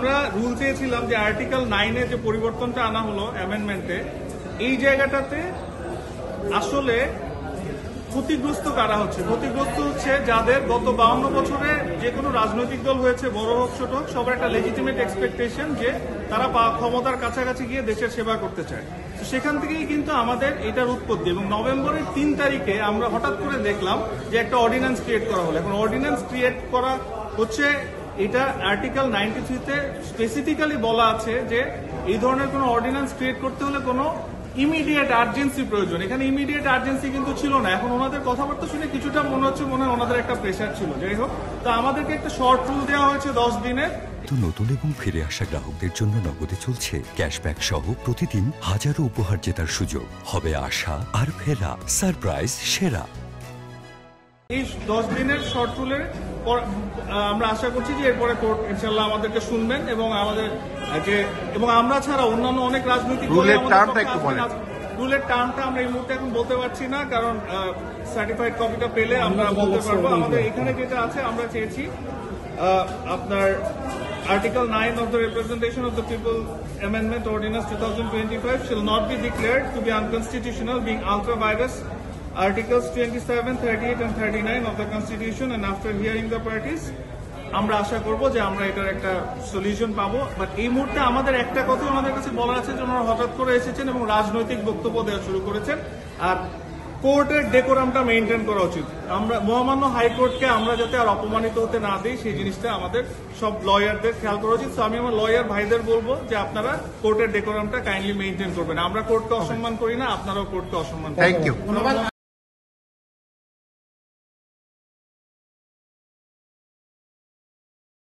আমরা রুল চেয়েছিলাম যে আর্টিকেল 9-এ যে পরিবর্তনটা আনা হলো অ্যামেন্ডমেন্টে, এই জায়গাটাতে আসলে ক্ষতিগ্রস্ত কারা হচ্ছে? ক্ষতিগ্রস্ত হচ্ছে যাদের গত 52 বছরে যে কোনো রাজনৈতিক দল হয়েছে, বড় হোক ছোট হোক, সবার একটা লেজিটিমেট এক্সপেকটেশন যে তারা ক্ষমতার কাছাকাছি গিয়ে দেশের সেবা করতে চায়। তো সেখান থেকেই কিন্তু আমাদের এটার উৎপত্তি। এবং নভেম্বরের 3 তারিখে আমরা হঠাৎ করে দেখলাম যে একটা অর্ডিন্যান্স ক্রিয়েট করা হলো। এখন অর্ডিন্যান্স ক্রিয়েট করা হচ্ছে, এটা আর্টিকেল 93-তে স্পেসিফিক্যালি বলা আছে যে এই ধরনের কোনো অর্ডিন্যান্স ক্রিয়েট করতে হলে কোনো ইমিডিয়েট আর্জেন্সি প্রয়োজন। এখানে ইমিডিয়েট আর্জেন্সি কিন্তু ছিল না। এখন ওনাদের কথাবার্তা শুনে কিছুটা মনে হচ্ছে ওনাদের একটা প্রেশার ছিল। যাই হোক, তো আমাদেরকে একটা শর্ট রুল দেওয়া হয়েছে 10 দিনের। তো নতুন এবং ফিরে আসা গ্রাহকদের জন্য নগদে চলছে ক্যাশব্যাক সহ প্রতিদিন হাজারো উপহার জেতার সুযোগ। হবে আশা আর ফেরা, সারপ্রাইজ সেরা। এই 10 দিনের শর্ট রুলের আমরা আশা করছি যে এরপরে কোর্ট ইনশাল্লাহ আমাদেরকে শুনবেন এবং আমাদের এবং আমরা ছাড়া অন্যান্য অনেক রাজনৈতিক রুলের টার্মটা একটু বলেন। রুলের টার্মটা আমরা এই মুহূর্তে এখন বলতে পারছি না, কারণ সার্টিফাইড কপিটা পেলে আমরা বলতে পারবো। আমাদের এখানে যেটা আছে, আমরা চেয়েছি আপনার Article 9 of the Representation of the People Amendment Ordinance 2025 shall not be declared to be unconstitutional, being ultra vires Articles 27, 38 and 39 of the Constitution, and after hearing the parties আমরা আশা করব যে আমরা এটার একটা সলিউশন পাবো। বাট এই মুহূর্তে আমাদের একটা কথা ওনাদের কাছে বলার আছে যে ওনারা হঠাৎ করে এসেছেন এবং রাজনৈতিক বক্তব্য দেওয়া শুরু করেছেন, আর কোর্টের ডেকোরামটা মেইনটেইন করা উচিত। আমরা মহামান্য হাইকোর্টকে আমরা যাতে আর অপমানিত হতে না দিই, সেই জিনিসটা আমাদের সব লয়ারদের খেয়াল করা উচিত। তো আমি আমার লয়ার ভাইদের বলবো যে আপনারা কোর্টের ডেকোরামটা কাইন্ডলি মেইনটেইন করবেন। আমরা কোর্টকে অসম্মান করি না, আপনারাও কোর্টকে অসম্মান করেন। Thank you.